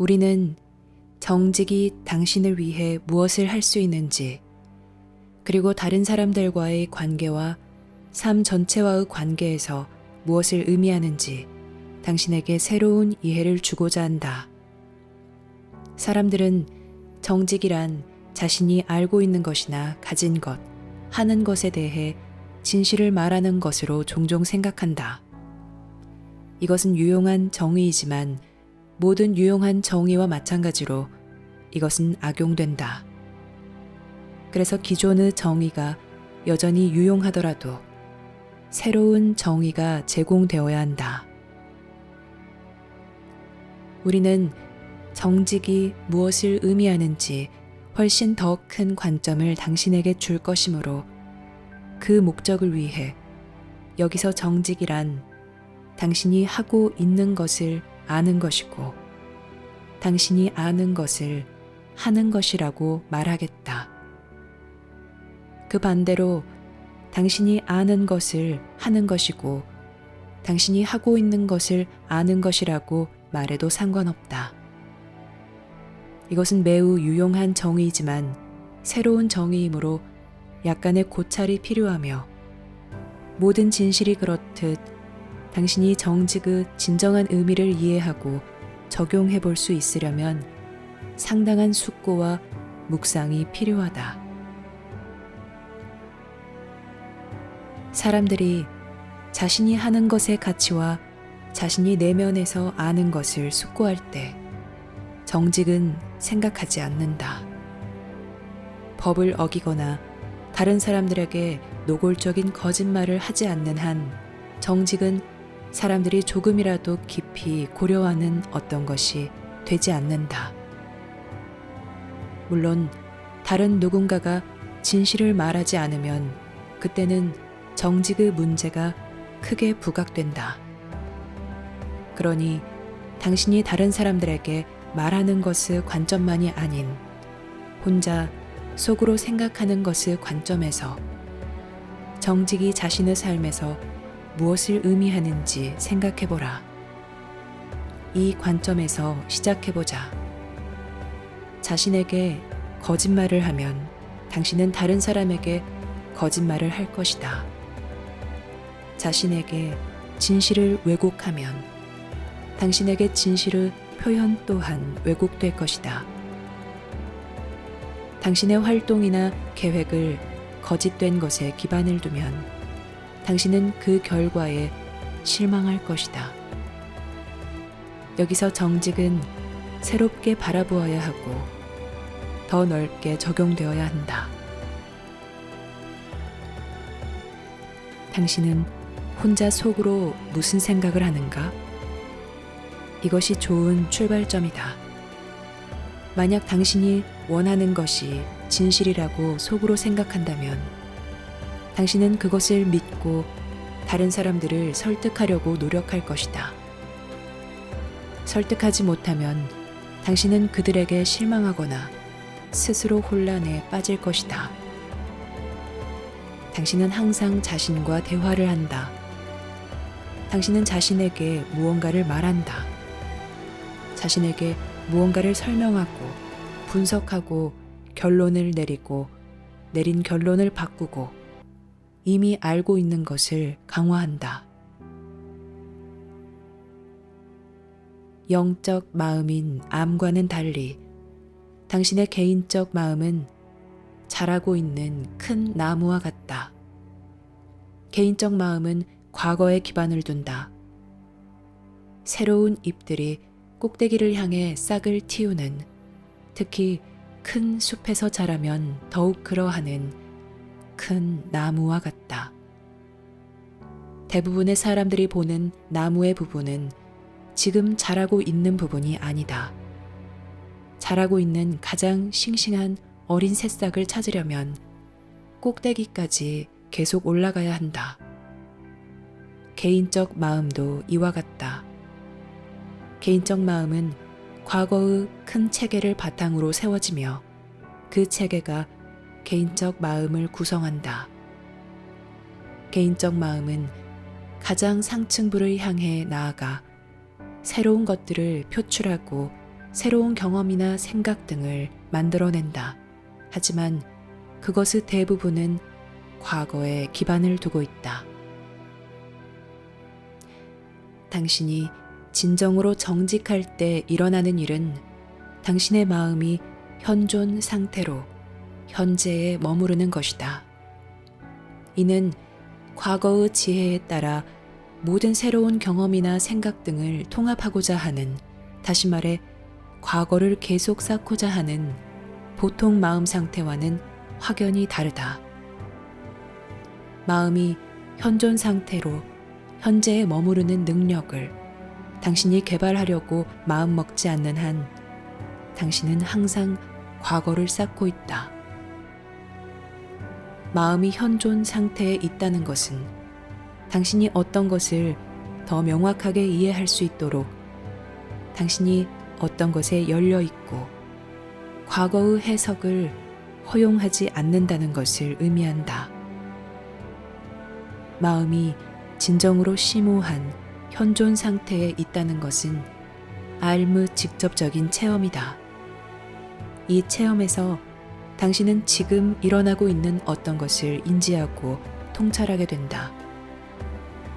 우리는 정직이 당신을 위해 무엇을 할 수 있는지, 그리고 다른 사람들과의 관계와 삶 전체와의 관계에서 무엇을 의미하는지 당신에게 새로운 이해를 주고자 한다. 사람들은 정직이란 자신이 알고 있는 것이나 가진 것, 하는 것에 대해 진실을 말하는 것으로 종종 생각한다. 이것은 유용한 정의이지만 모든 유용한 정의와 마찬가지로 이것은 악용된다. 그래서 기존의 정의가 여전히 유용하더라도 새로운 정의가 제공되어야 한다. 우리는 정직이 무엇을 의미하는지 훨씬 더 큰 관점을 당신에게 줄 것이므로 그 목적을 위해 여기서 정직이란 당신이 하고 있는 것을 아는 것이고 당신이 아는 것을 하는 것이라고 말하겠다. 그 반대로 당신이 아는 것을 하는 것이고 당신이 하고 있는 것을 아는 것이라고 말해도 상관없다. 이것은 매우 유용한 정의이지만 새로운 정의이므로 약간의 고찰이 필요하며 모든 진실이 그렇듯 당신이 정직의 진정한 의미를 이해하고 적용해 볼 수 있으려면 상당한 숙고와 묵상이 필요하다. 사람들이 자신이 하는 것의 가치와 자신이 내면에서 아는 것을 숙고할 때 정직은 생각하지 않는다. 법을 어기거나 다른 사람들에게 노골적인 거짓말을 하지 않는 한 정직은 사람들이 조금이라도 깊이 고려하는 어떤 것이 되지 않는다. 물론 다른 누군가가 진실을 말하지 않으면 그때는 정직의 문제가 크게 부각된다. 그러니 당신이 다른 사람들에게 말하는 것의 관점만이 아닌 혼자 속으로 생각하는 것의 관점에서 정직이 자신의 삶에서 무엇을 의미하는지 생각해보라. 이 관점에서 시작해보자. 자신에게 거짓말을 하면 당신은 다른 사람에게 거짓말을 할 것이다. 자신에게 진실을 왜곡하면 당신에게 진실의 표현 또한 왜곡될 것이다. 당신의 활동이나 계획을 거짓된 것에 기반을 두면 당신은 그 결과에 실망할 것이다. 여기서 정직은 새롭게 바라보아야 하고 더 넓게 적용되어야 한다. 당신은 혼자 속으로 무슨 생각을 하는가? 이것이 좋은 출발점이다. 만약 당신이 원하는 것이 진실이라고 속으로 생각한다면 당신은 그것을 믿고 다른 사람들을 설득하려고 노력할 것이다. 설득하지 못하면 당신은 그들에게 실망하거나 스스로 혼란에 빠질 것이다. 당신은 항상 자신과 대화를 한다. 당신은 자신에게 무언가를 말한다. 자신에게 무언가를 설명하고 분석하고 결론을 내리고 내린 결론을 바꾸고 이미 알고 있는 것을 강화한다. 영적 마음인 암과는 달리 당신의 개인적 마음은 자라고 있는 큰 나무와 같다. 개인적 마음은 과거에 기반을 둔다. 새로운 잎들이 꼭대기를 향해 싹을 틔우는, 특히 큰 숲에서 자라면 더욱 그러하는 큰 나무와 같다. 대부분의 사람들이 보는 나무의 부분은 지금 자라고 있는 부분이 아니다. 자라고 있는 가장 싱싱한 어린 새싹을 찾으려면 꼭대기까지 계속 올라가야 한다. 개인적 마음도 이와 같다. 개인적 마음은 과거의 큰 체계를 바탕으로 세워지며 그 체계가 개인적 마음을 구성한다. 개인적 마음은 가장 상층부를 향해 나아가 새로운 것들을 표출하고 새로운 경험이나 생각 등을 만들어낸다. 하지만 그것의 대부분은 과거에 기반을 두고 있다. 당신이 진정으로 정직할 때 일어나는 일은 당신의 마음이 현존 상태로 현재에 머무르는 것이다. 이는 과거의 지혜에 따라 모든 새로운 경험이나 생각 등을 통합하고자 하는, 다시 말해 과거를 계속 쌓고자 하는 보통 마음 상태와는 확연히 다르다. 마음이 현존 상태로 현재에 머무르는 능력을 당신이 개발하려고 마음먹지 않는 한 당신은 항상 과거를 쌓고 있다. 마음이 현존 상태에 있다는 것은 당신이 어떤 것을 더 명확하게 이해할 수 있도록 당신이 어떤 것에 열려 있고 과거의 해석을 허용하지 않는다는 것을 의미한다. 마음이 진정으로 심오한 현존 상태에 있다는 것은 삶의 직접적인 체험이다. 이 체험에서 당신은 지금 일어나고 있는 어떤 것을 인지하고 통찰하게 된다.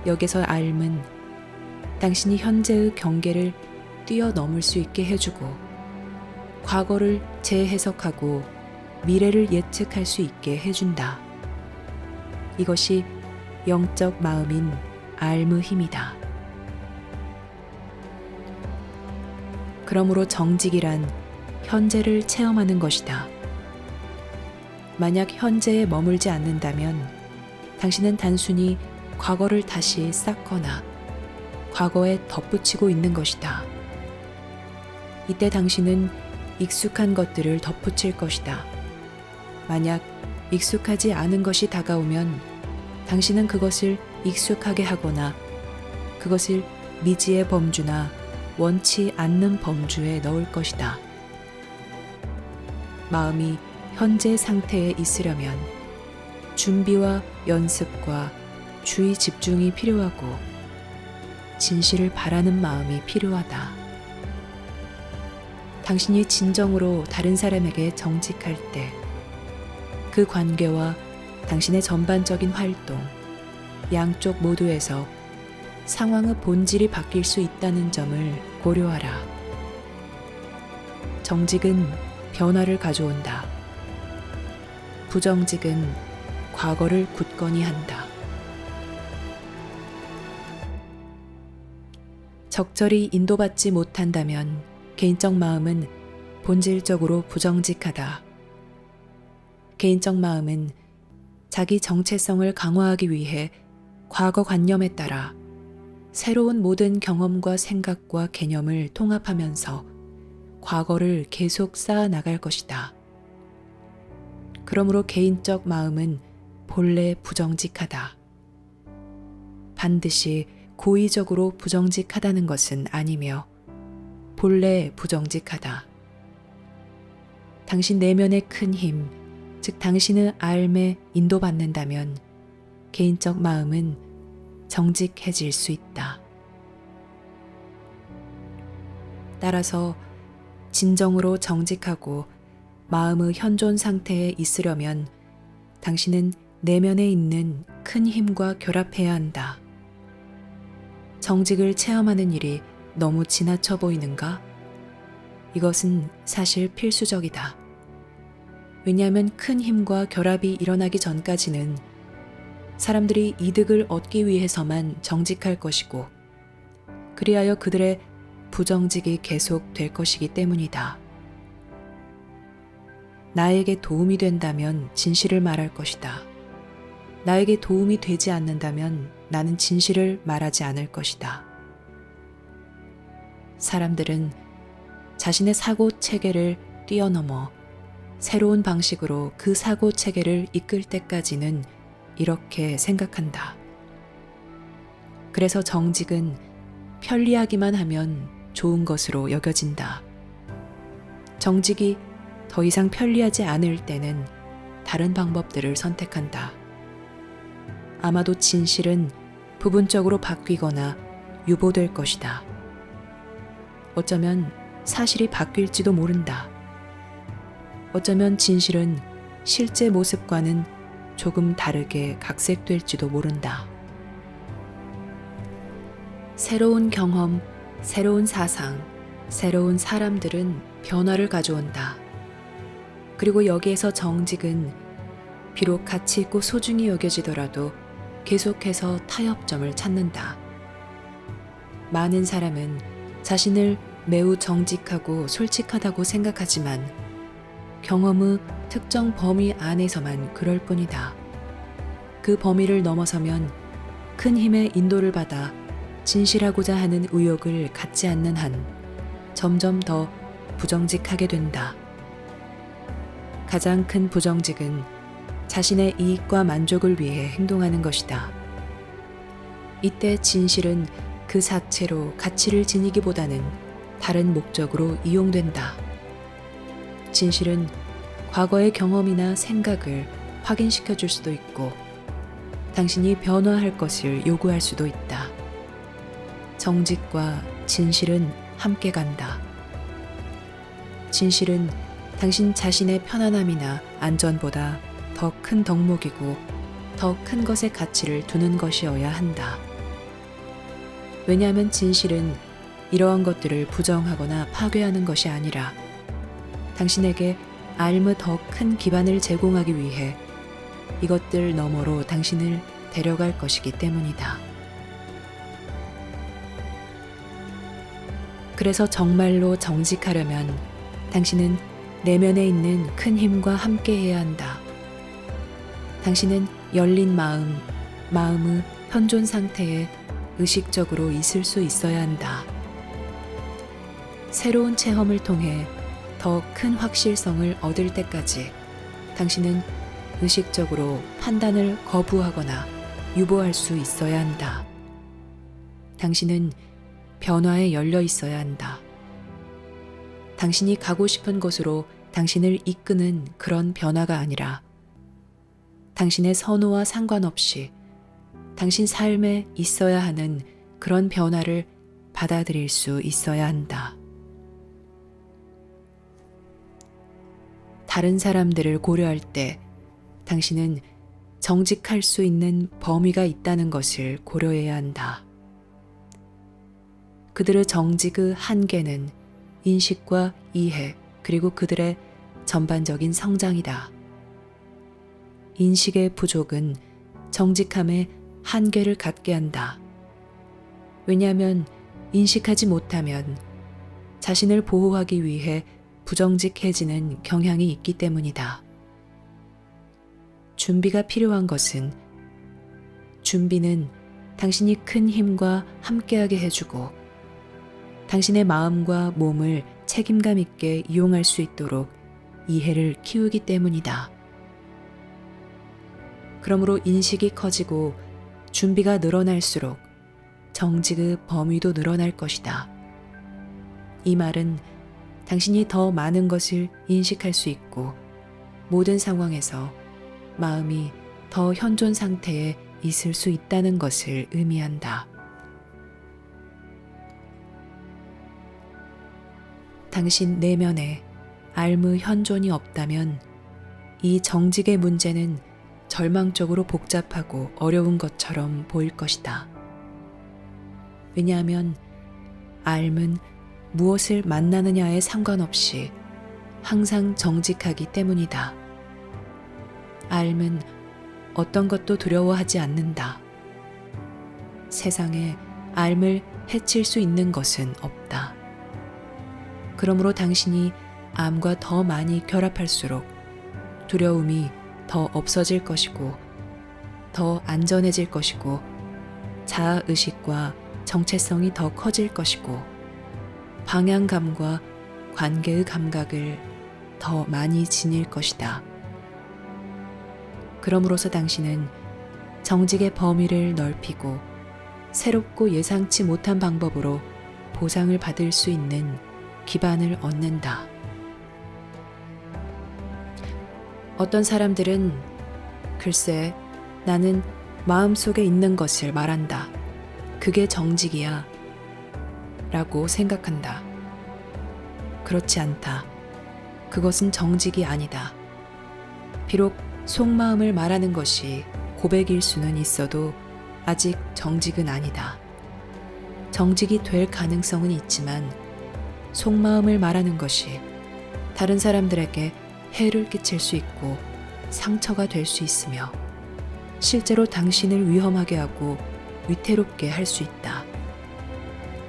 여기서 삶은 당신이 현재의 경계를 뛰어넘을 수 있게 해주고 과거를 재해석하고 미래를 예측할 수 있게 해준다. 이것이 영적 마음인 삶의 힘이다. 그러므로 정직이란 현재를 체험하는 것이다. 만약 현재에 머물지 않는다면 당신은 단순히 과거를 다시 쌓거나 과거에 덧붙이고 있는 것이다. 이때 당신은 익숙한 것들을 덧붙일 것이다. 만약 익숙하지 않은 것이 다가오면 당신은 그것을 익숙하게 하거나 그것을 미지의 범주나 원치 않는 범주에 넣을 것이다. 마음이 현재 상태에 있으려면 준비와 연습과 주의 집중이 필요하고 진실을 바라는 마음이 필요하다. 당신이 진정으로 다른 사람에게 정직할 때 그 관계와 당신의 전반적인 활동, 양쪽 모두에서 상황의 본질이 바뀔 수 있다는 점을 고려하라. 정직은 변화를 가져온다. 부정직은 과거를 굳건히 한다. 적절히 인도받지 못한다면 개인적 마음은 본질적으로 부정직하다. 개인적 마음은 자기 정체성을 강화하기 위해 과거 관념에 따라 새로운 모든 경험과 생각과 개념을 통합하면서 과거를 계속 쌓아 나갈 것이다. 그러므로 개인적 마음은 본래 부정직하다. 반드시 고의적으로 부정직하다는 것은 아니며 본래 부정직하다. 당신 내면의 큰 힘, 즉 당신의 삶에 인도받는다면 개인적 마음은 정직해질 수 있다. 따라서 진정으로 정직하고 마음의 현존 상태에 있으려면 당신은 내면에 있는 큰 힘과 결합해야 한다. 정직을 체험하는 일이 너무 지나쳐 보이는가? 이것은 사실 필수적이다. 왜냐하면 큰 힘과 결합이 일어나기 전까지는 사람들이 이득을 얻기 위해서만 정직할 것이고 그리하여 그들의 부정직이 계속 될 것이기 때문이다. 나에게 도움이 된다면 진실을 말할 것이다. 나에게 도움이 되지 않는다면 나는 진실을 말하지 않을 것이다. 사람들은 자신의 사고 체계를 뛰어넘어 새로운 방식으로 그 사고 체계를 이끌 때까지는 이렇게 생각한다. 그래서 정직은 편리하기만 하면 좋은 것으로 여겨진다. 정직이 더 이상 편리하지 않을 때는 다른 방법들을 선택한다. 아마도 진실은 부분적으로 바뀌거나 유보될 것이다. 어쩌면 사실이 바뀔지도 모른다. 어쩌면 진실은 실제 모습과는 조금 다르게 각색될지도 모른다. 새로운 경험, 새로운 사상, 새로운 사람들은 변화를 가져온다. 그리고 여기에서 정직은 비록 가치 있고 소중히 여겨지더라도 계속해서 타협점을 찾는다. 많은 사람은 자신을 매우 정직하고 솔직하다고 생각하지만 경험의 특정 범위 안에서만 그럴 뿐이다. 그 범위를 넘어서면 큰 힘의 인도를 받아 진실하고자 하는 의욕을 갖지 않는 한 점점 더 부정직하게 된다. 가장 큰 부정직은 자신의 이익과 만족을 위해 행동하는 것이다. 이때 진실은 그 자체로 가치를 지니기보다는 다른 목적으로 이용된다. 진실은 과거의 경험이나 생각을 확인시켜 줄 수도 있고 당신이 변화할 것을 요구할 수도 있다. 정직과 진실은 함께 간다. 진실은 당신 자신의 편안함이나 안전보다 더 큰 덕목이고 더 큰 것의 가치를 두는 것이어야 한다. 왜냐하면 진실은 이러한 것들을 부정하거나 파괴하는 것이 아니라 당신에게 삶의 더 큰 기반을 제공하기 위해 이것들 너머로 당신을 데려갈 것이기 때문이다. 그래서 정말로 정직하려면 당신은 내면에 있는 큰 힘과 함께 해야 한다. 당신은 열린 마음의 현존 상태에 의식적으로 있을 수 있어야 한다. 새로운 체험을 통해 더 큰 확실성을 얻을 때까지 당신은 의식적으로 판단을 거부하거나 유보할 수 있어야 한다. 당신은 변화에 열려 있어야 한다. 당신이 가고 싶은 곳으로 당신을 이끄는 그런 변화가 아니라 당신의 선호와 상관없이 당신 삶에 있어야 하는 그런 변화를 받아들일 수 있어야 한다. 다른 사람들을 고려할 때 당신은 정직할 수 있는 범위가 있다는 것을 고려해야 한다. 그들의 정직의 한계는 인식과 이해 그리고 그들의 전반적인 성장이다. 인식의 부족은 정직함의 한계를 갖게 한다. 왜냐하면 인식하지 못하면 자신을 보호하기 위해 부정직해지는 경향이 있기 때문이다. 준비가 필요한 것은 준비는 당신이 큰 힘과 함께하게 해주고 당신의 마음과 몸을 책임감 있게 이용할 수 있도록 이해를 키우기 때문이다. 그러므로 인식이 커지고 준비가 늘어날수록 정직의 범위도 늘어날 것이다. 이 말은 당신이 더 많은 것을 인식할 수 있고 모든 상황에서 마음이 더 현존 상태에 있을 수 있다는 것을 의미한다. 당신 내면에 삶의 현존이 없다면 이 정직의 문제는 절망적으로 복잡하고 어려운 것처럼 보일 것이다. 왜냐하면 삶은 무엇을 만나느냐에 상관없이 항상 정직하기 때문이다. 삶은 어떤 것도 두려워하지 않는다. 세상에 삶을 해칠 수 있는 것은 없다. 그러므로 당신이 암과 더 많이 결합할수록 두려움이 더 없어질 것이고 더 안전해질 것이고 자아의식과 정체성이 더 커질 것이고 방향감과 관계의 감각을 더 많이 지닐 것이다. 그럼으로써 당신은 정직의 범위를 넓히고 새롭고 예상치 못한 방법으로 보상을 받을 수 있는 기반을 얻는다. 어떤 사람들은 글쎄 나는 마음속에 있는 것을 말한다. 그게 정직이야 라고 생각한다. 그렇지 않다. 그것은 정직이 아니다. 비록 속마음을 말하는 것이 고백일 수는 있어도 아직 정직은 아니다. 정직이 될 가능성은 있지만 속마음을 말하는 것이 다른 사람들에게 해를 끼칠 수 있고 상처가 될 수 있으며 실제로 당신을 위험하게 하고 위태롭게 할 수 있다.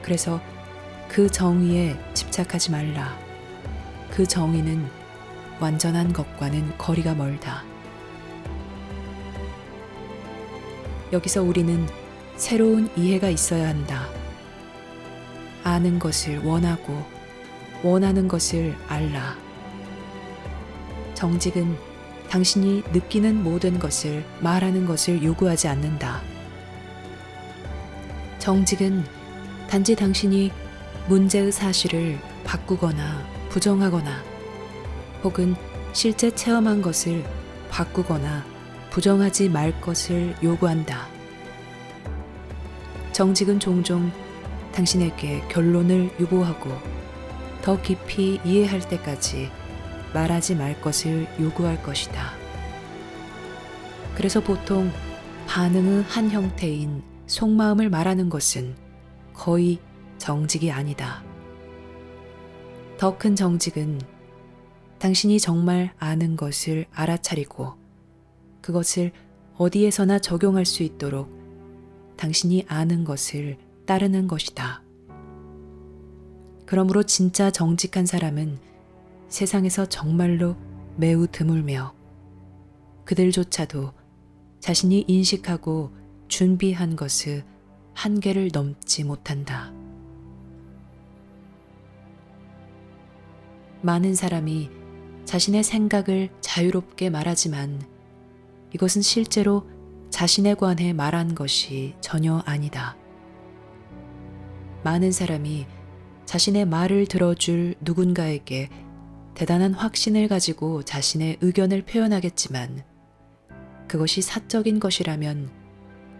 그래서 그 정의에 집착하지 말라. 그 정의는 완전한 것과는 거리가 멀다. 여기서 우리는 새로운 이해가 있어야 한다. 아는 것을 원하고 원하는 것을 알라. 정직은 당신이 느끼는 모든 것을 말하는 것을 요구하지 않는다. 정직은 단지 당신이 문제의 사실을 바꾸거나 부정하거나 혹은 실제 체험한 것을 바꾸거나 부정하지 말 것을 요구한다. 정직은 종종 당신에게 결론을 유보하고 더 깊이 이해할 때까지 말하지 말 것을 요구할 것이다. 그래서 보통 반응의 한 형태인 속마음을 말하는 것은 거의 정직이 아니다. 더 큰 정직은 당신이 정말 아는 것을 알아차리고 그것을 어디에서나 적용할 수 있도록 당신이 아는 것을 따르는 것이다. 그러므로 진짜 정직한 사람은 세상에서 정말로 매우 드물며 그들조차도 자신이 인식하고 준비한 것의 한계를 넘지 못한다. 많은 사람이 자신의 생각을 자유롭게 말하지만 이것은 실제로 자신에 관해 말한 것이 전혀 아니다. 많은 사람이 자신의 말을 들어줄 누군가에게 대단한 확신을 가지고 자신의 의견을 표현하겠지만 그것이 사적인 것이라면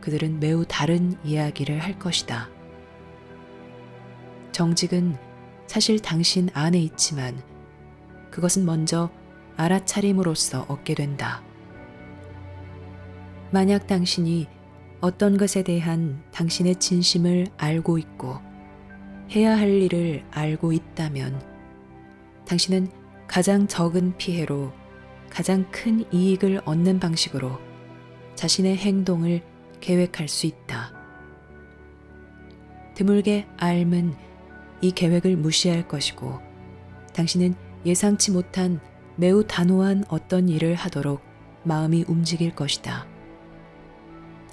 그들은 매우 다른 이야기를 할 것이다. 정직은 사실 당신 안에 있지만 그것은 먼저 알아차림으로써 얻게 된다. 만약 당신이 어떤 것에 대한 당신의 진심을 알고 있고 해야 할 일을 알고 있다면 당신은 가장 적은 피해로 가장 큰 이익을 얻는 방식으로 자신의 행동을 계획할 수 있다. 드물게 알면 이 계획을 무시할 것이고 당신은 예상치 못한 매우 단호한 어떤 일을 하도록 마음이 움직일 것이다.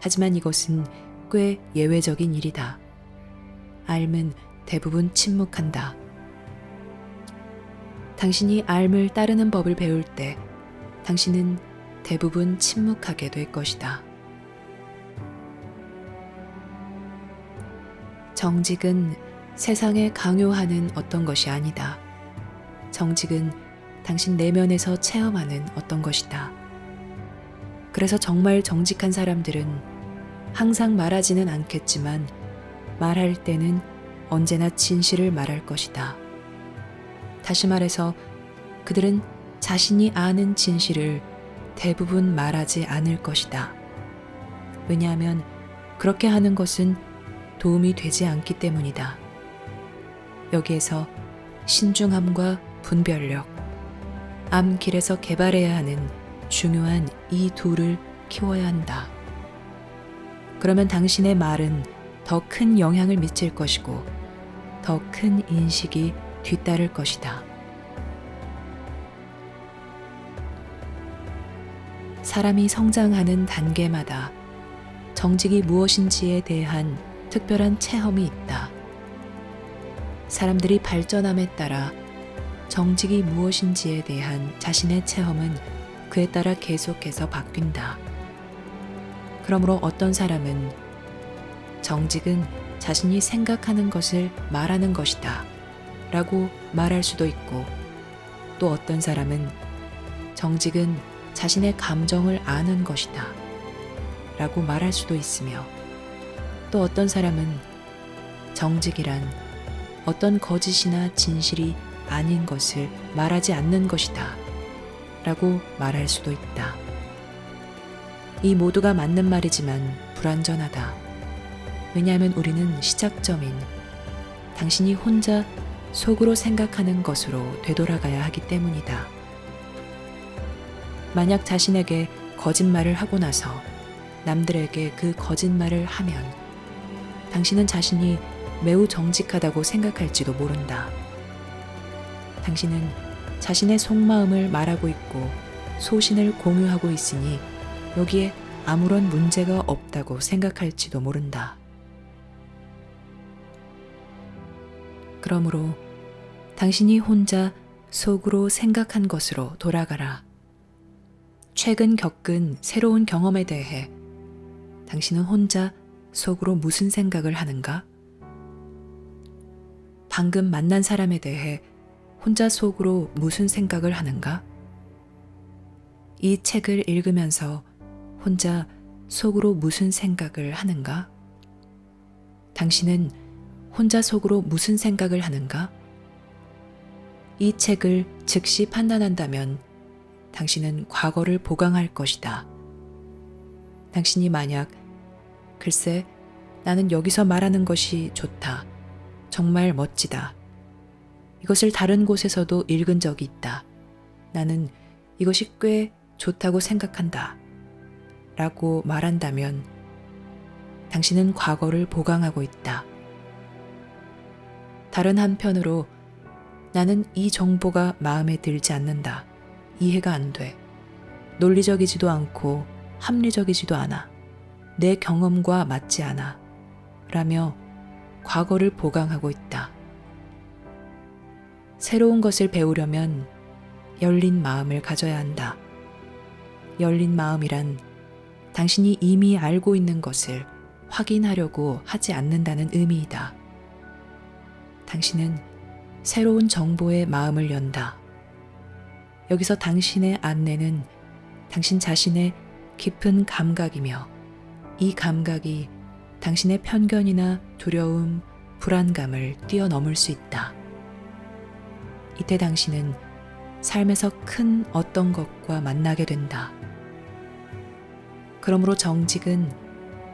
하지만 이것은 꽤 예외적인 일이다. 알면 대부분 침묵한다. 당신이 알을 따르는 법을 배울 때 당신은 대부분 침묵하게 될 것이다. 정직은 세상에 강요하는 어떤 것이 아니다. 정직은 당신 내면에서 체험하는 어떤 것이다. 그래서 정말 정직한 사람들은 항상 말하지는 않겠지만 말할 때는 언제나 진실을 말할 것이다. 다시 말해서 그들은 자신이 아는 진실을 대부분 말하지 않을 것이다. 왜냐하면 그렇게 하는 것은 도움이 되지 않기 때문이다. 여기에서 신중함과 분별력, 암길에서 개발해야 하는 중요한 이 둘을 키워야 한다. 그러면 당신의 말은 더 큰 영향을 미칠 것이고 더 큰 인식이 뒤따를 것이다. 사람이 성장하는 단계마다 정직이 무엇인지에 대한 특별한 체험이 있다. 사람들이 발전함에 따라 정직이 무엇인지에 대한 자신의 체험은 그에 따라 계속해서 바뀐다. 그러므로 어떤 사람은 정직은 자신이 생각하는 것을 말하는 것이다 라고 말할 수도 있고 또 어떤 사람은 정직은 자신의 감정을 아는 것이다 라고 말할 수도 있으며 또 어떤 사람은 정직이란 어떤 거짓이나 진실이 아닌 것을 말하지 않는 것이다 라고 말할 수도 있다. 이 모두가 맞는 말이지만 불완전하다. 왜냐하면 우리는 시작점인 당신이 혼자 속으로 생각하는 것으로 되돌아가야 하기 때문이다. 만약 자신에게 거짓말을 하고 나서 남들에게 그 거짓말을 하면 당신은 자신이 매우 정직하다고 생각할지도 모른다. 당신은 자신의 속마음을 말하고 있고 소신을 공유하고 있으니 여기에 아무런 문제가 없다고 생각할지도 모른다. 그러므로 당신이 혼자 속으로 생각한 것으로 돌아가라. 최근 겪은 새로운 경험에 대해 당신은 혼자 속으로 무슨 생각을 하는가? 방금 만난 사람에 대해 혼자 속으로 무슨 생각을 하는가? 이 책을 읽으면서 혼자 속으로 무슨 생각을 하는가? 당신은 혼자 속으로 무슨 생각을 하는가? 이 책을 즉시 판단한다면 당신은 과거를 보강할 것이다. 당신이 만약 글쎄 나는 여기서 말하는 것이 좋다. 정말 멋지다. 이것을 다른 곳에서도 읽은 적이 있다. 나는 이것이 꽤 좋다고 생각한다. 라고 말한다면 당신은 과거를 보강하고 있다. 다른 한편으로 나는 이 정보가 마음에 들지 않는다. 이해가 안 돼. 논리적이지도 않고 합리적이지도 않아. 내 경험과 맞지 않아. 라며 과거를 보강하고 있다. 새로운 것을 배우려면 열린 마음을 가져야 한다. 열린 마음이란 당신이 이미 알고 있는 것을 확인하려고 하지 않는다는 의미이다. 당신은 새로운 정보에 마음을 연다. 여기서 당신의 안내는 당신 자신의 깊은 감각이며 이 감각이 당신의 편견이나 두려움, 불안감을 뛰어넘을 수 있다. 이때 당신은 삶에서 큰 어떤 것과 만나게 된다. 그러므로 정직은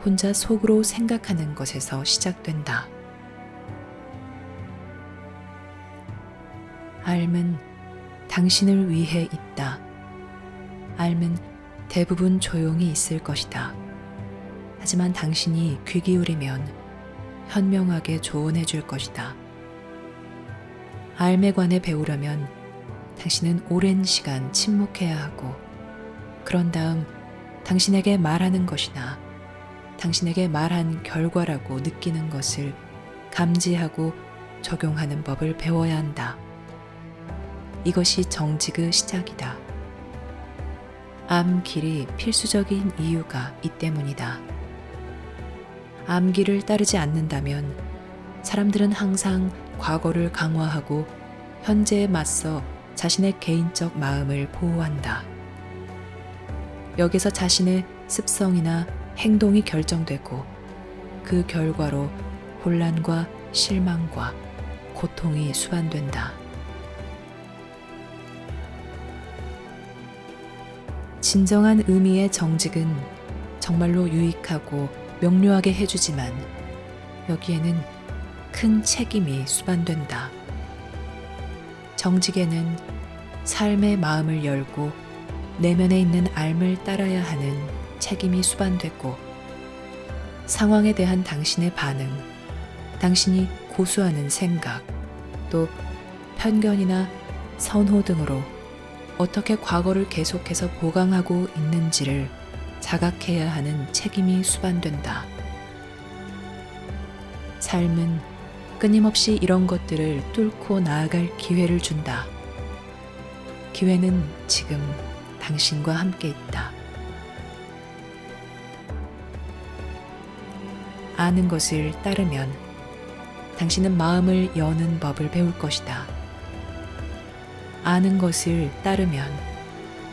혼자 속으로 생각하는 것에서 시작된다. 삶은 당신을 위해 있다. 삶은 대부분 조용히 있을 것이다. 하지만 당신이 귀 기울이면 현명하게 조언해 줄 것이다. 삶에 관해 배우려면 당신은 오랜 시간 침묵해야 하고 그런 다음 당신에게 말하는 것이나 당신에게 말한 결과라고 느끼는 것을 감지하고 적용하는 법을 배워야 한다. 이것이 정직의 시작이다. 암길이 필수적인 이유가 이 때문이다. 암길을 따르지 않는다면 사람들은 항상 과거를 강화하고 현재에 맞서 자신의 개인적 마음을 보호한다. 여기서 자신의 습성이나 행동이 결정되고 그 결과로 혼란과 실망과 고통이 수반된다. 진정한 의미의 정직은 정말로 유익하고 명료하게 해주지만 여기에는 큰 책임이 수반된다. 정직에는 삶의 마음을 열고 내면에 있는 삶을 따라야 하는 책임이 수반되고 상황에 대한 당신의 반응, 당신이 고수하는 생각, 또 편견이나 선호 등으로 어떻게 과거를 계속해서 보강하고 있는지를 자각해야 하는 책임이 수반된다. 삶은 끊임없이 이런 것들을 뚫고 나아갈 기회를 준다. 기회는 지금 당신과 함께 있다. 아는 것을 따르면 당신은 마음을 여는 법을 배울 것이다. 아는 것을 따르면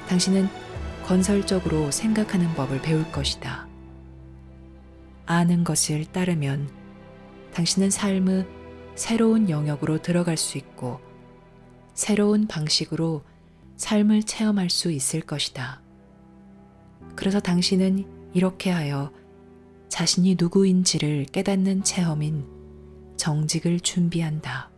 당신은 건설적으로 생각하는 법을 배울 것이다. 아는 것을 따르면 당신은 삶의 새로운 영역으로 들어갈 수 있고 새로운 방식으로 삶을 체험할 수 있을 것이다. 그래서 당신은 이렇게 하여 자신이 누구인지를 깨닫는 체험인 정직을 준비한다.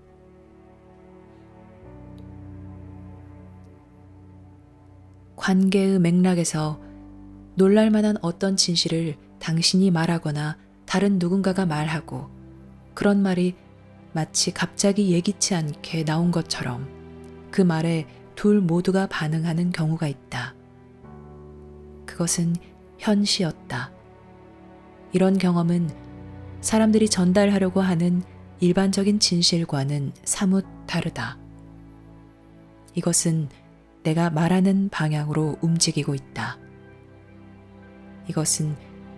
관계의 맥락에서 놀랄만한 어떤 진실을 당신이 말하거나 다른 누군가가 말하고 그런 말이 마치 갑자기 예기치 않게 나온 것처럼 그 말에 둘 모두가 반응하는 경우가 있다. 그것은 현시였다. 이런 경험은 사람들이 전달하려고 하는 일반적인 진실과는 사뭇 다르다. 이것은 내가 말하는 방향으로 움직이고 있다. 이것은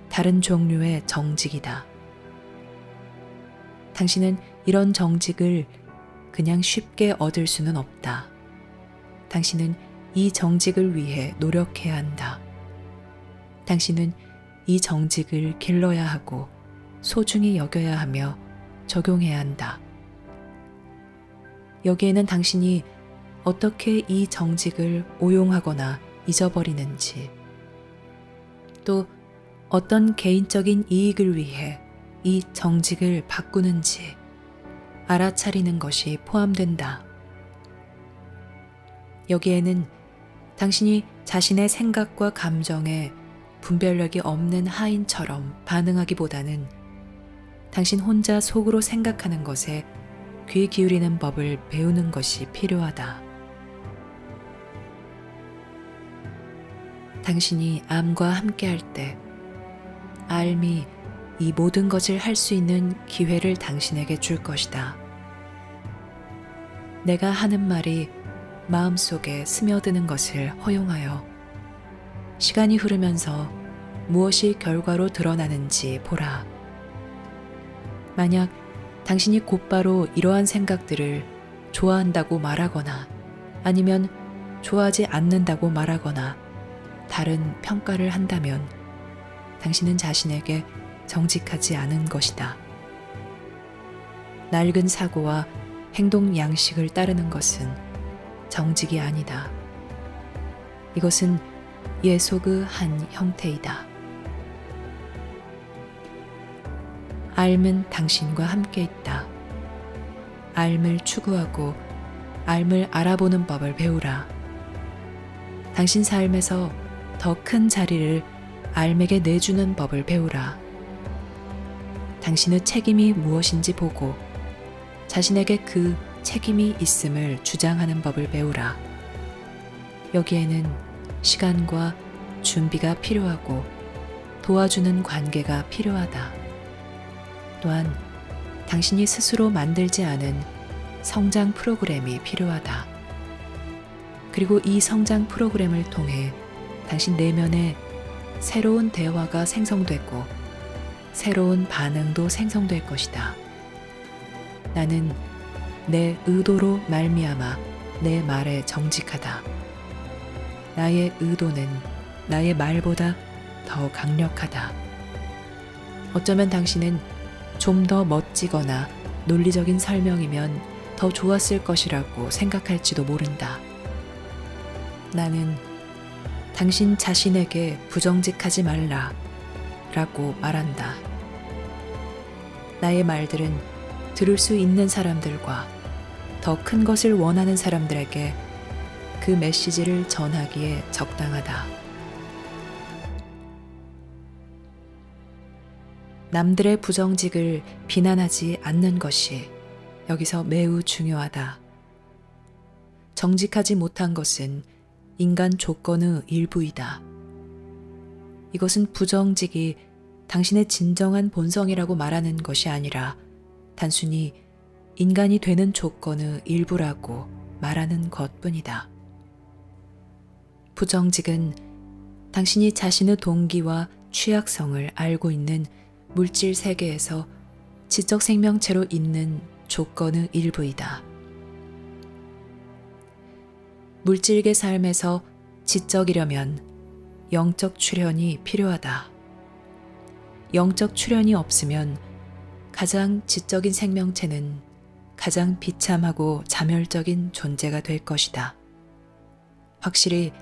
다른 종류의 정직이다. 당신은 이런 정직을 그냥 쉽게 얻을 수는 없다. 당신은 이 정직을 위해 노력해야 한다. 당신은 이 정직을 길러야 하고 소중히 여겨야 하며 적용해야 한다. 여기에는 당신이 어떻게 이 정직을 오용하거나 잊어버리는지, 또 어떤 개인적인 이익을 위해 이 정직을 바꾸는지 알아차리는 것이 포함된다. 여기에는 당신이 자신의 생각과 감정에 분별력이 없는 하인처럼 반응하기보다는 당신 혼자 속으로 생각하는 것에 귀 기울이는 법을 배우는 것이 필요하다. 당신이 암과 함께할 때 암이 이 모든 것을 할 수 있는 기회를 당신에게 줄 것이다. 내가 하는 말이 마음속에 스며드는 것을 허용하여 시간이 흐르면서 무엇이 결과로 드러나는지 보라. 만약 당신이 곧바로 이러한 생각들을 좋아한다고 말하거나 아니면 좋아하지 않는다고 말하거나 다른 평가를 한다면 당신은 자신에게 정직하지 않은 것이다. 낡은 사고와 행동 양식을 따르는 것은 정직이 아니다. 이것은 예속의 한 형태이다. 삶은 당신과 함께 있다. 삶을 추구하고 삶을 알아보는 법을 배우라. 당신 삶에서 더 큰 자리를 삶에게 내주는 법을 배우라. 당신의 책임이 무엇인지 보고 자신에게 그 책임이 있음을 주장하는 법을 배우라. 여기에는 시간과 준비가 필요하고 도와주는 관계가 필요하다. 또한 당신이 스스로 만들지 않은 성장 프로그램이 필요하다. 그리고 이 성장 프로그램을 통해 당신 내면에 새로운 대화가 생성되고 새로운 반응도 생성될 것이다. 나는 내 의도로 말미암아 내 말에 정직하다. 나의 의도는 나의 말보다 더 강력하다. 어쩌면 당신은 좀 더 멋지거나 논리적인 설명이면 더 좋았을 것이라고 생각할지도 모른다. 나는 당신 자신에게 부정직하지 말라 라고 말한다. 나의 말들은 들을 수 있는 사람들과 더 큰 것을 원하는 사람들에게 그 메시지를 전하기에 적당하다. 남들의 부정직을 비난하지 않는 것이 여기서 매우 중요하다. 정직하지 못한 것은 인간 조건의 일부이다. 이것은 부정직이 당신의 진정한 본성이라고 말하는 것이 아니라 단순히 인간이 되는 조건의 일부라고 말하는 것뿐이다. 부정직은 당신이 자신의 동기와 취약성을 알고 있는 물질 세계에서 지적 생명체로 있는 조건의 일부이다. 물질계 삶에서 지적이려면 영적 출현이 필요하다. 영적 출현이 없으면 가장 지적인 생명체는 가장 비참하고 자멸적인 존재가 될 것이다. 확실히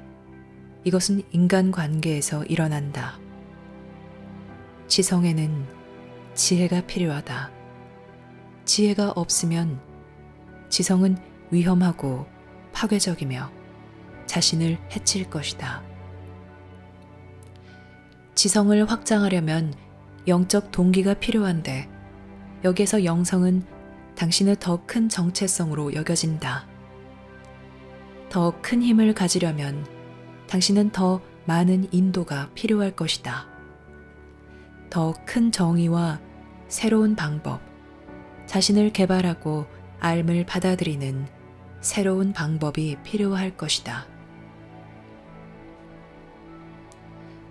이것은 인간관계에서 일어난다. 지성에는 지혜가 필요하다. 지혜가 없으면 지성은 위험하고 파괴적이며 자신을 해칠 것이다. 지성을 확장하려면 영적 동기가 필요한데 여기에서 영성은 당신의 더 큰 정체성으로 여겨진다. 더 큰 힘을 가지려면 당신은 더 많은 인도가 필요할 것이다. 더 큰 정의와 새로운 방법, 자신을 개발하고 앓음을 받아들이는 새로운 방법이 필요할 것이다.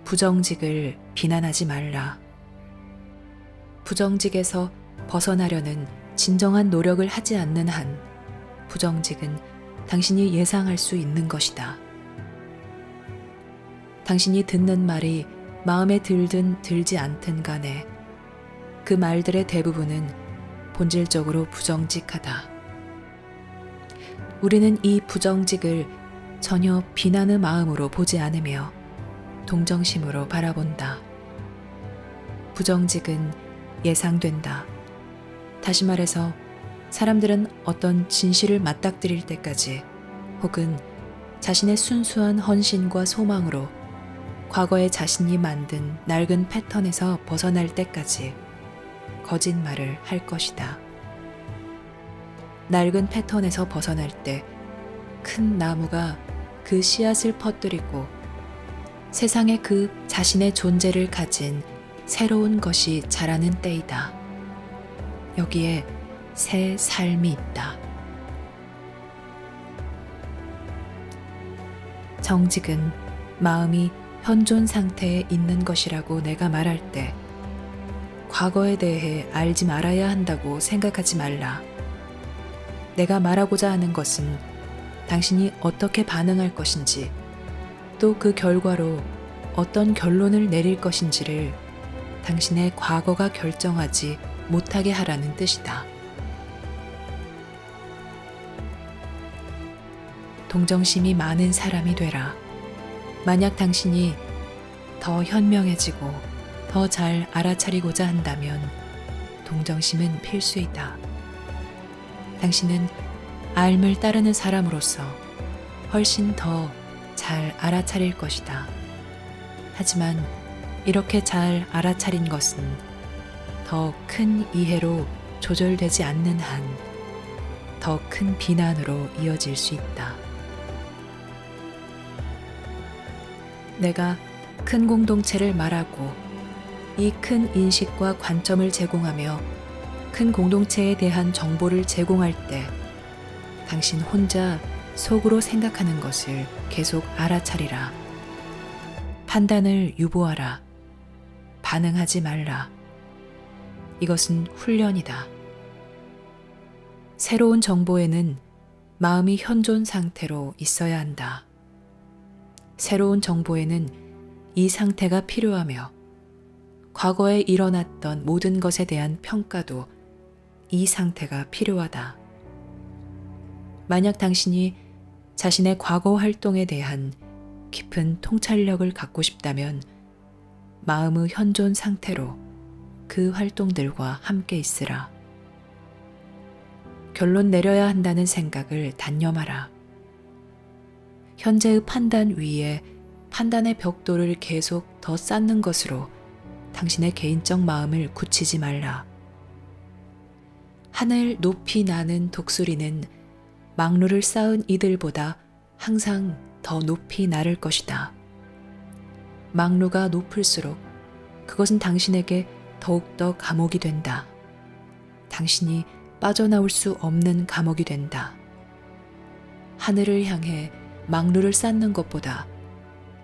부정직을 비난하지 말라. 부정직에서 벗어나려는 진정한 노력을 하지 않는 한 부정직은 당신이 예상할 수 있는 것이다. 당신이 듣는 말이 마음에 들든 들지 않든 간에 그 말들의 대부분은 본질적으로 부정직하다. 우리는 이 부정직을 전혀 비난의 마음으로 보지 않으며 동정심으로 바라본다. 부정직은 예상된다. 다시 말해서 사람들은 어떤 진실을 맞닥뜨릴 때까지 혹은 자신의 순수한 헌신과 소망으로 과거에 자신이 만든 낡은 패턴에서 벗어날 때까지 거짓말을 할 것이다. 낡은 패턴에서 벗어날 때 큰 나무가 그 씨앗을 퍼뜨리고 세상에 그 자신의 존재를 가진 새로운 것이 자라는 때이다. 여기에 새 삶이 있다. 정직은 마음이 현존 상태에 있는 것이라고 내가 말할 때 과거에 대해 알지 말아야 한다고 생각하지 말라. 내가 말하고자 하는 것은 당신이 어떻게 반응할 것인지 또 그 결과로 어떤 결론을 내릴 것인지를 당신의 과거가 결정하지 못하게 하라는 뜻이다. 동정심이 많은 사람이 되라. 만약 당신이 더 현명해지고 더 잘 알아차리고자 한다면 동정심은 필수이다. 당신은 앓음을 따르는 사람으로서 훨씬 더 잘 알아차릴 것이다. 하지만 이렇게 잘 알아차린 것은 더 큰 이해로 조절되지 않는 한 더 큰 비난으로 이어질 수 있다. 내가 큰 공동체를 말하고 이 큰 인식과 관점을 제공하며 큰 공동체에 대한 정보를 제공할 때 당신 혼자 속으로 생각하는 것을 계속 알아차리라. 판단을 유보하라. 반응하지 말라. 이것은 훈련이다. 새로운 정보에는 마음이 현존 상태로 있어야 한다. 새로운 정보에는 이 상태가 필요하며 과거에 일어났던 모든 것에 대한 평가도 이 상태가 필요하다. 만약 당신이 자신의 과거 활동에 대한 깊은 통찰력을 갖고 싶다면 마음의 현존 상태로 그 활동들과 함께 있으라. 결론 내려야 한다는 생각을 단념하라. 현재의 판단 위에 판단의 벽돌을 계속 더 쌓는 것으로 당신의 개인적 마음을 굳히지 말라. 하늘 높이 나는 독수리는 망루를 쌓은 이들보다 항상 더 높이 나를 것이다. 망루가 높을수록 그것은 당신에게 더욱더 감옥이 된다. 당신이 빠져나올 수 없는 감옥이 된다. 하늘을 향해 망루를 쌓는 것보다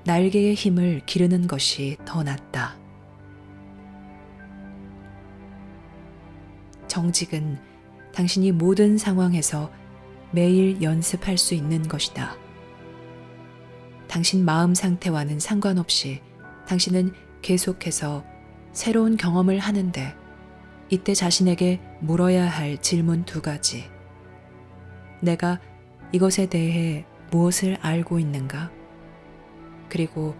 날개의 힘을 기르는 것이 더 낫다. 정직은 당신이 모든 상황에서 매일 연습할 수 있는 것이다. 당신 마음 상태와는 상관없이 당신은 계속해서 새로운 경험을 하는데 이때 자신에게 물어야 할 질문 2가지. 내가 이것에 대해 무엇을 알고 있는가? 그리고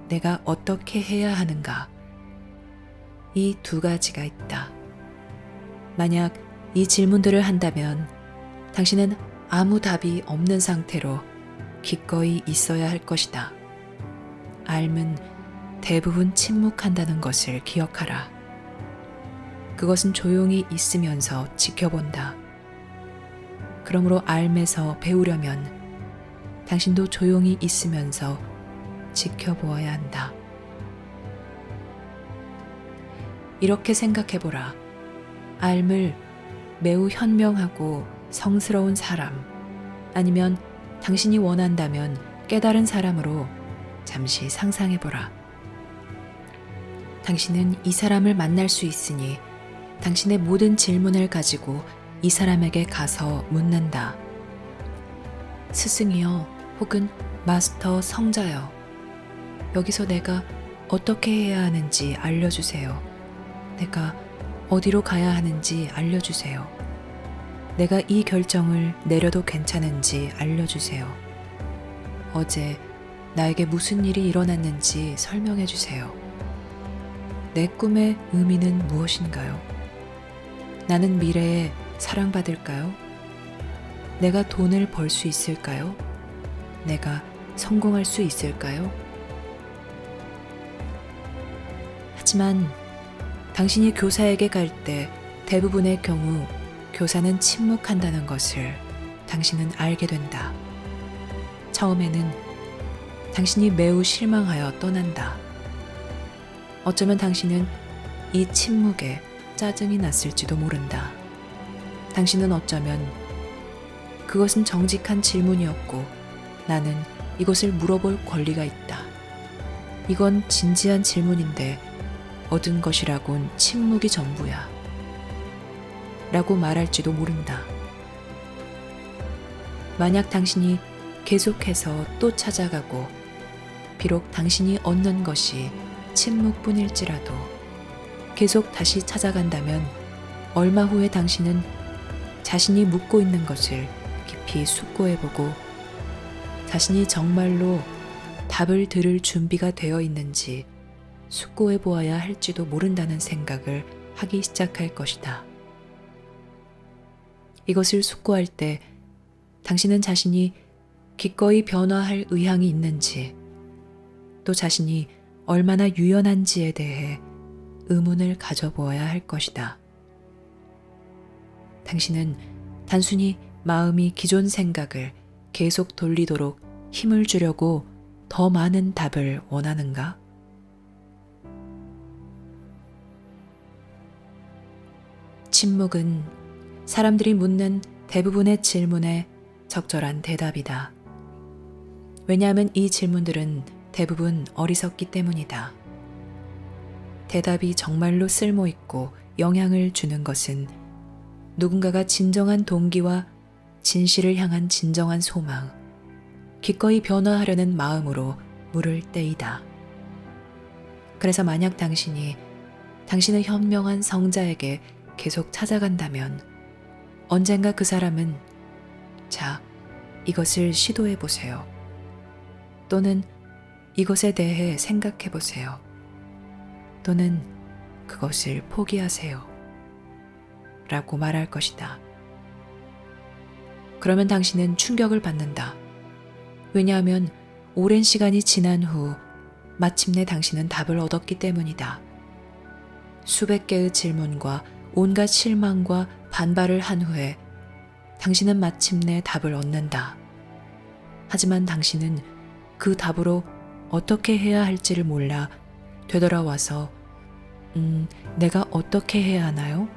내가 어떻게 해야 하는가? 이 두 가지가 있다. 만약 이 질문들을 한다면 당신은 아무 답이 없는 상태로 기꺼이 있어야 할 것이다. 앓은 대부분 침묵한다는 것을 기억하라. 그것은 조용히 있으면서 지켜본다. 그러므로 앓에서 배우려면 당신도 조용히 있으면서 지켜보아야 한다. 이렇게 생각해보라. 앓을 매우 현명하고 성스러운 사람, 아니면 당신이 원한다면 깨달은 사람으로 잠시 상상해보라. 당신은 이 사람을 만날 수 있으니 당신의 모든 질문을 가지고 이 사람에게 가서 묻는다. 스승이여, 혹은 마스터 성자여, 여기서 내가 어떻게 해야 하는지 알려주세요. 내가 어디로 가야 하는지 알려주세요. 내가 이 결정을 내려도 괜찮은지 알려주세요. 어제 나에게 무슨 일이 일어났는지 설명해 주세요. 내 꿈의 의미는 무엇인가요? 나는 미래에 사랑받을까요? 내가 돈을 벌 수 있을까요? 내가 성공할 수 있을까요? 하지만 당신이 교사에게 갈 때 대부분의 경우 교사는 침묵한다는 것을 당신은 알게 된다. 처음에는 당신이 매우 실망하여 떠난다. 어쩌면 당신은 이 침묵에 짜증이 났을지도 모른다. 당신은 어쩌면 그것은 정직한 질문이었고 나는 이것을 물어볼 권리가 있다. 이건 진지한 질문인데 얻은 것이라곤 침묵이 전부야. 라고 말할지도 모른다. 만약 당신이 계속해서 또 찾아가고 비록 당신이 얻는 것이 침묵뿐일지라도 계속 다시 찾아간다면 얼마 후에 당신은 자신이 묻고 있는 것을 깊이 숙고해보고 자신이 정말로 답을 들을 준비가 되어 있는지 숙고해보아야 할지도 모른다는 생각을 하기 시작할 것이다. 이것을 숙고할 때 당신은 자신이 기꺼이 변화할 의향이 있는지 또 자신이 얼마나 유연한지에 대해 의문을 가져보아야 할 것이다. 당신은 단순히 마음이 기존 생각을 계속 돌리도록 힘을 주려고 더 많은 답을 원하는가? 침묵은 사람들이 묻는 대부분의 질문에 적절한 대답이다. 왜냐하면 이 질문들은 대부분 어리석기 때문이다. 대답이 정말로 쓸모있고 영향을 주는 것은 누군가가 진정한 동기와 진실을 향한 진정한 소망, 기꺼이 변화하려는 마음으로 물을 때이다. 그래서 만약 당신이 당신의 현명한 성자에게 계속 찾아간다면 언젠가 그 사람은 자, 이것을 시도해 보세요. 또는 이것에 대해 생각해 보세요. 또는 그것을 포기하세요. 라고 말할 것이다. 그러면 당신은 충격을 받는다. 왜냐하면 오랜 시간이 지난 후 마침내 당신은 답을 얻었기 때문이다. 수백 개의 질문과 온갖 실망과 반발을 한 후에 당신은 마침내 답을 얻는다. 하지만 당신은 그 답으로 어떻게 해야 할지를 몰라 되돌아와서 내가 어떻게 해야 하나요?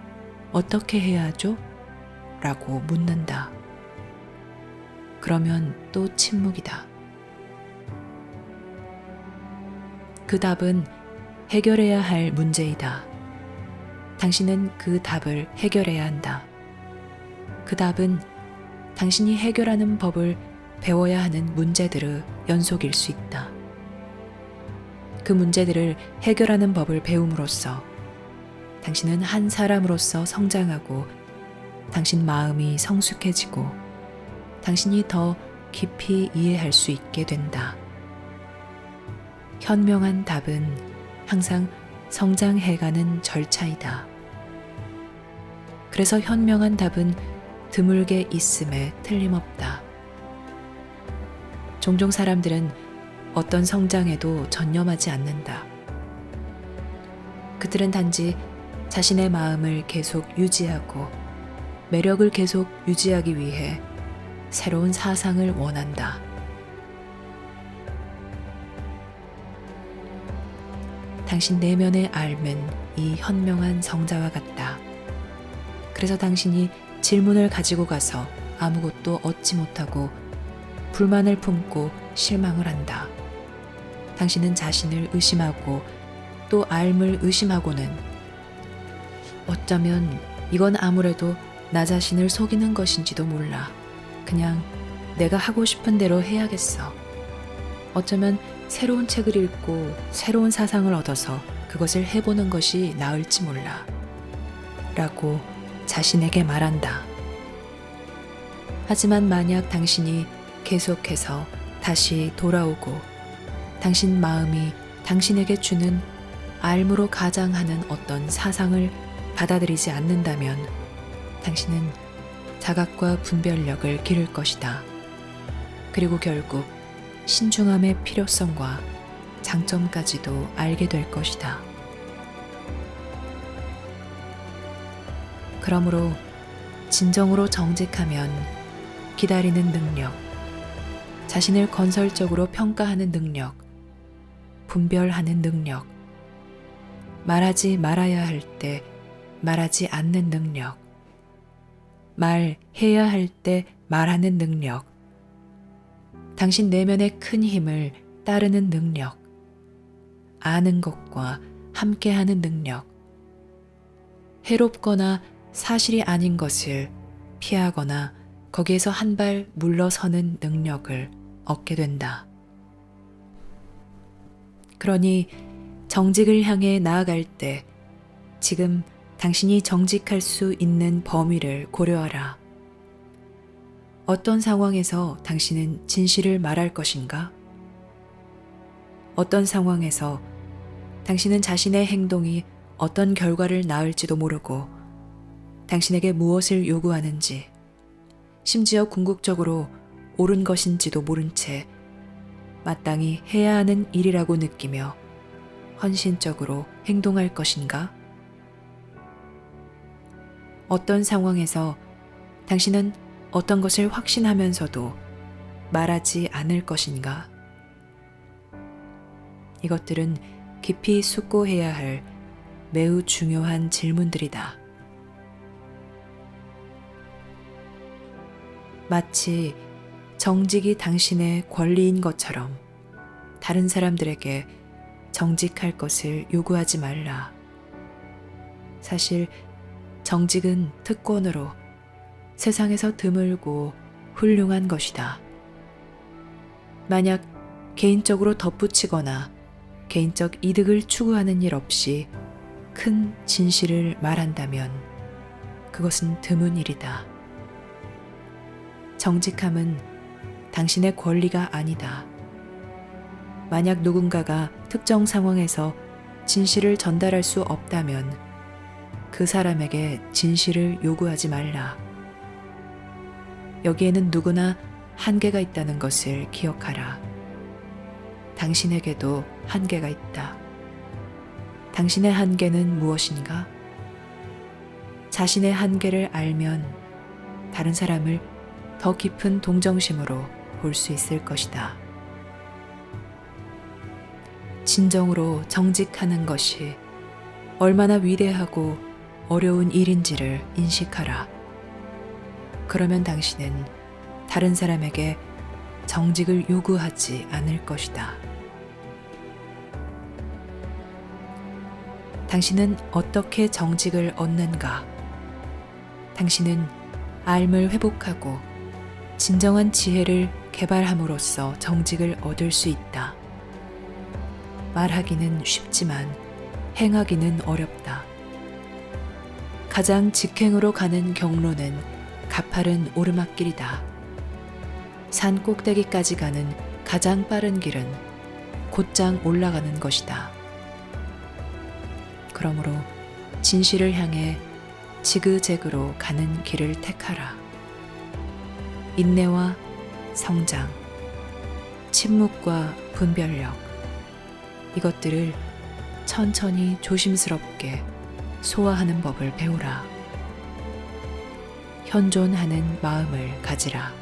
어떻게 해야 하죠? 라고 묻는다. 그러면 또 침묵이다. 그 답은 해결해야 할 문제이다. 당신은 그 답을 해결해야 한다. 그 답은 당신이 해결하는 법을 배워야 하는 문제들의 연속일 수 있다. 그 문제들을 해결하는 법을 배움으로써 당신은 한 사람으로서 성장하고 당신 마음이 성숙해지고 당신이 더 깊이 이해할 수 있게 된다. 현명한 답은 항상 성장해가는 절차이다. 그래서 현명한 답은 드물게 있음에 틀림없다. 종종 사람들은 어떤 성장에도 전념하지 않는다. 그들은 단지 자신의 마음을 계속 유지하고 매력을 계속 유지하기 위해 새로운 사상을 원한다. 당신 내면의 삶은 이 현명한 성자와 같다. 그래서 당신이 질문을 가지고 가서 아무것도 얻지 못하고 불만을 품고 실망을 한다. 당신은 자신을 의심하고 또 삶을 의심하고는 어쩌면 이건 아무래도 나 자신을 속이는 것인지도 몰라. 그냥 내가 하고 싶은 대로 해야겠어. 어쩌면 새로운 책을 읽고 새로운 사상을 얻어서 그것을 해보는 것이 나을지 몰라. 라고 자신에게 말한다. 하지만 만약 당신이 계속해서 다시 돌아오고 당신 마음이 당신에게 주는 삶으로 가장하는 어떤 사상을 받아들이지 않는다면 당신은 자각과 분별력을 기를 것이다. 그리고 결국 신중함의 필요성과 장점까지도 알게 될 것이다. 그러므로 진정으로 정직하면 기다리는 능력, 자신을 건설적으로 평가하는 능력, 분별하는 능력, 말하지 말아야 할 때 말하지 않는 능력, 말해야 할 때 말하는 능력, 당신 내면의 큰 힘을 따르는 능력, 아는 것과 함께하는 능력, 해롭거나 사실이 아닌 것을 피하거나 거기에서 한 발 물러서는 능력을 얻게 된다. 그러니 정직을 향해 나아갈 때 지금 당신이 정직할 수 있는 범위를 고려하라. 어떤 상황에서 당신은 진실을 말할 것인가? 어떤 상황에서 당신은 자신의 행동이 어떤 결과를 낳을지도 모르고 당신에게 무엇을 요구하는지, 심지어 궁극적으로 옳은 것인지도 모른 채 마땅히 해야 하는 일이라고 느끼며 헌신적으로 행동할 것인가? 어떤 상황에서 당신은 어떤 것을 확신하면서도 말하지 않을 것인가? 이것들은 깊이 숙고해야 할 매우 중요한 질문들이다. 마치 정직이 당신의 권리인 것처럼 다른 사람들에게 정직할 것을 요구하지 말라. 사실 정직은 특권으로 세상에서 드물고 훌륭한 것이다. 만약 개인적으로 덧붙이거나 개인적 이득을 추구하는 일 없이 큰 진실을 말한다면 그것은 드문 일이다. 정직함은 당신의 권리가 아니다. 만약 누군가가 특정 상황에서 진실을 전달할 수 없다면 그 사람에게 진실을 요구하지 말라. 여기에는 누구나 한계가 있다는 것을 기억하라. 당신에게도 한계가 있다. 당신의 한계는 무엇인가? 자신의 한계를 알면 다른 사람을 더 깊은 동정심으로 볼 수 있을 것이다. 진정으로 정직하는 것이 얼마나 위대하고 어려운 일인지를 인식하라. 그러면 당신은 다른 사람에게 정직을 요구하지 않을 것이다. 당신은 어떻게 정직을 얻는가? 당신은 삶을 회복하고 진정한 지혜를 개발함으로써 정직을 얻을 수 있다. 말하기는 쉽지만 행하기는 어렵다. 가장 직행으로 가는 경로는 가파른 오르막길이다. 산 꼭대기까지 가는 가장 빠른 길은 곧장 올라가는 것이다. 그러므로 진실을 향해 지그재그로 가는 길을 택하라. 인내와 성장, 침묵과 분별력, 이것들을 천천히 조심스럽게 소화하는 법을 배우라. 현존하는 마음을 가지라.